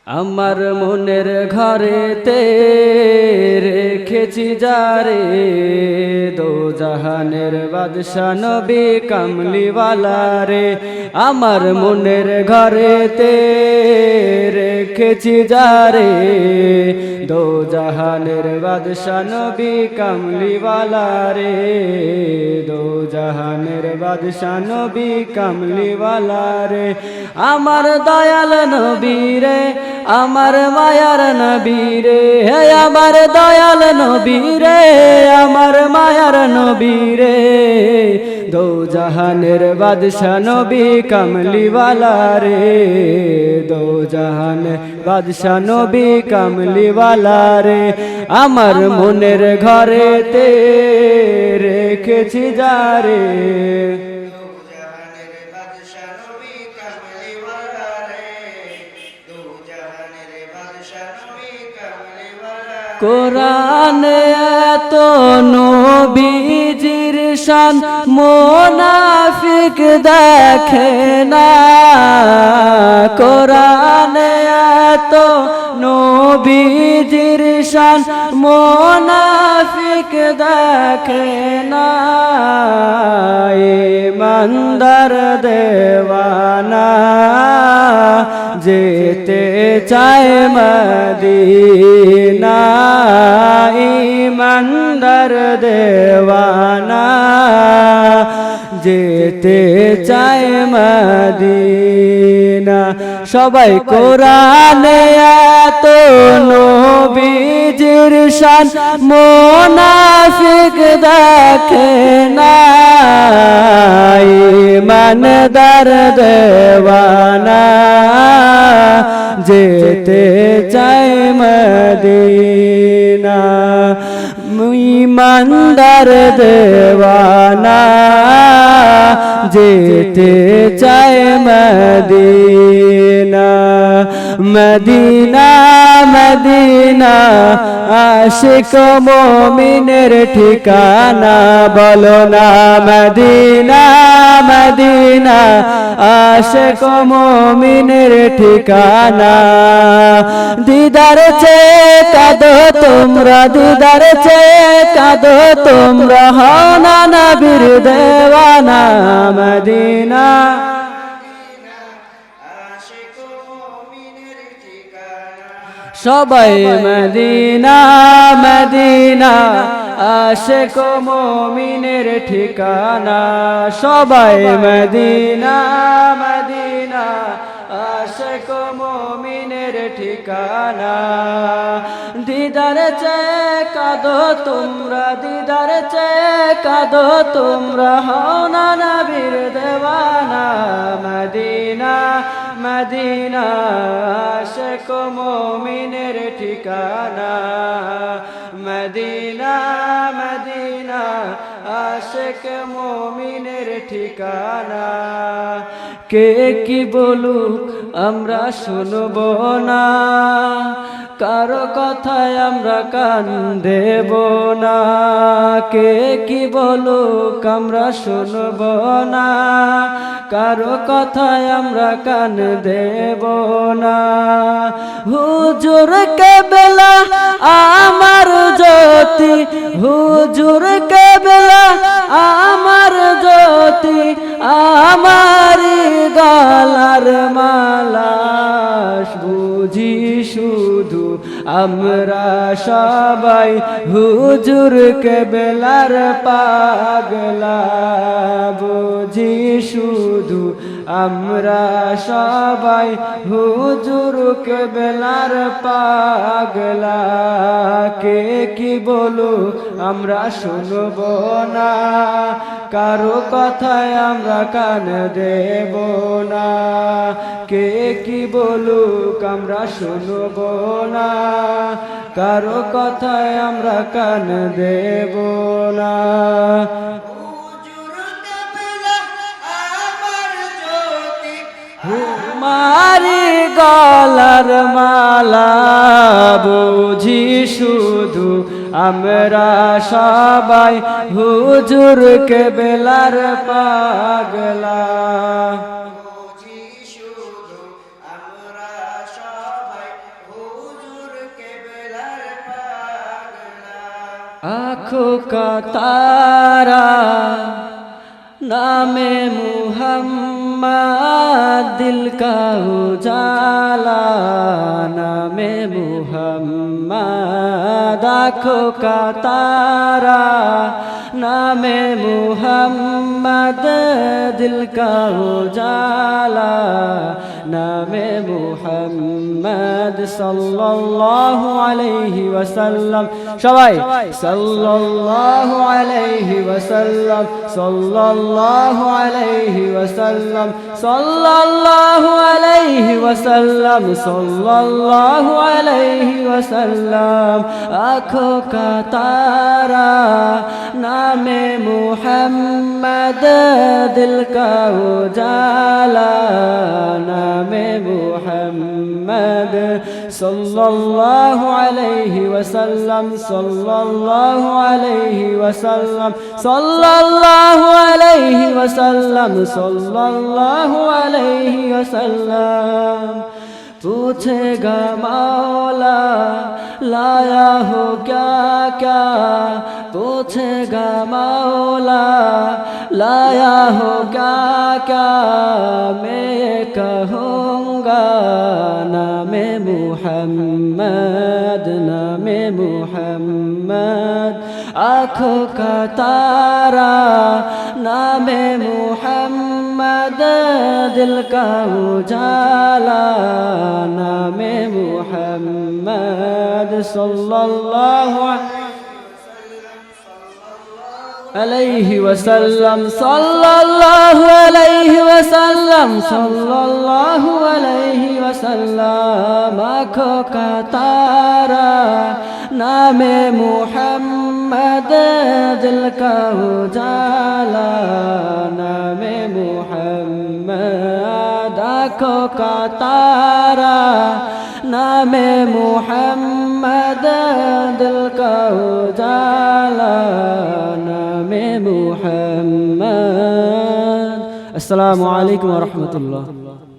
আমার মনের ঘরেতে রেখেছি যারে, দো জাহানের বাদশা নবী কামলিওয়ালা রে। আমার মনের ঘরেতে রেখেছি যারে, দো জাহানের বাদশা নবী কামলিওয়ালা রে, দো জাহানের বাদশা নবী কামলিওয়ালা রে। আমার দয়াল নবী রে, আমার মায়ার নবী রে, আমার দয়াল নবী রে, আমার মায়ার নবী রে, দো জাহানের বাদশা নবী কামলিওয়ালা রে, দো জাহানের বাদশা নবী কামলিওয়ালা রে। আমার মনের ঘরেতে রেখেছি যারে, কোরআনে এত নবীজির শান মুনাফিক দেখে না, কোরআনে এত নবীজির শান মুনাফিক দেখে না। ইমানদার দেওয়ানা যেতে চায় মদিনা, ইমানদার দেওয়ানা যেতে চায় মদিনা। সবাই কোরআনে এত নবীজির শান মুনাফিক দেখে না, ইমানদার দেওয়ানা যেতে চায় মদিনা, ইমানদার দেওয়ানা যেতে চায় মদিনা। মদিনা মদিনা আশিক মুমিনের ঠিকানা, বলো না মদিনা মদিনা আশিক মুমিনের ঠিকানা। দিদার চেয়ে কাঁদো তোমরা, দিদার চেয়ে কাঁদো তোমরা, হও না নবীর দেওয়ানা। মদিনা সবাই মদিনা মদিনা আশিক মুমিনের ঠিকানা, সবাই মদিনা মদিনা আশিক মুমিনের ঠিকানা। দিদার চেয়ে কাঁদো তোমরা, দিদার চেয়ে কাঁদো তোমরা, হও না নবীর দেওয়ানা। মদিনা মদিনা আশিক মুমিনের ঠিকানা, মদিনা মদিনা আশিক মুমিনের ঠিকানা। কে কি বলুক আমরা শুনব না, কারো কথায় আমরা কান দেব না। কে কি বলুক আমরা শুনব না, কারো কথায় আমরা কান দেব না। হুজুর কেবলা আমার জ্যোতি, হুজুর কেবলা আমার জ্যোতি, আমারি গলার মালা বুঝি শুধু আমরা সবাই হুজুর কেবলার পাগলা, বুঝি শুধু আমরা সবাই হুজুর কেবলার পাগলা। কে কি বলো আমরা শুনব না, কারো কথায় আমরা কান দেব না। কে কি বলুক আমরা শুনব না, কারো কথায় আমরা কান দেব না। মারি গলার মালা বুঝি শুধু আমরা সবাই হুজুর কেবলার পাগলা। आँखों का तारा नामे मुहम्मद दिल का उजाला नामे मुहम्मद आँखों का तारा नामे मुहम्मद दिल का उजाला नामे मुहम्मद सल्लल्लाहु अलैहि वसल्लम सबाई सल्लल्लाहु अलैहि वसल्लम सल्लल्लाहु अलैहि वसल्लम सल्लल्लाहु अलैहि वसल्लम सल्लल्लाहु अलैहि वसल्लम आँखों का तारा नामे मुहम्मद दिल का उजाला नामे मुहम्मद सल्लल्लाहु अलैहि वसल्लम सल्लल्लाहु अलैहि वसल्लम सल्लल्लाहु अलैहि वसल्लम सल्लल्लाहु अलैहि वसल्लम पूछेगा मौला लाया हो क्या क्या पूछेगा मौला लाया हो क्या क्या मैं कहूँगा नामे मुहम्मद नामे मुहम्मद आँखों का तारा नामे मुहम्मद दिल का उजाला नामे मुहम्मद सल्लल्लाहु अलैहि वसल्लम सल्लल्लाहु अलैहि वसल्लम सल्लल्लाहु अलैहि वसल्लम आँखों का तारा नामे मुहम्मद दिल का उजाला नामे मुहम्मद आँखों का तारा नामे मुहम्मद दिल का उजाला नामे मुहम्मद। अस्सलामु अलैकुम व रहमतुल्लाह।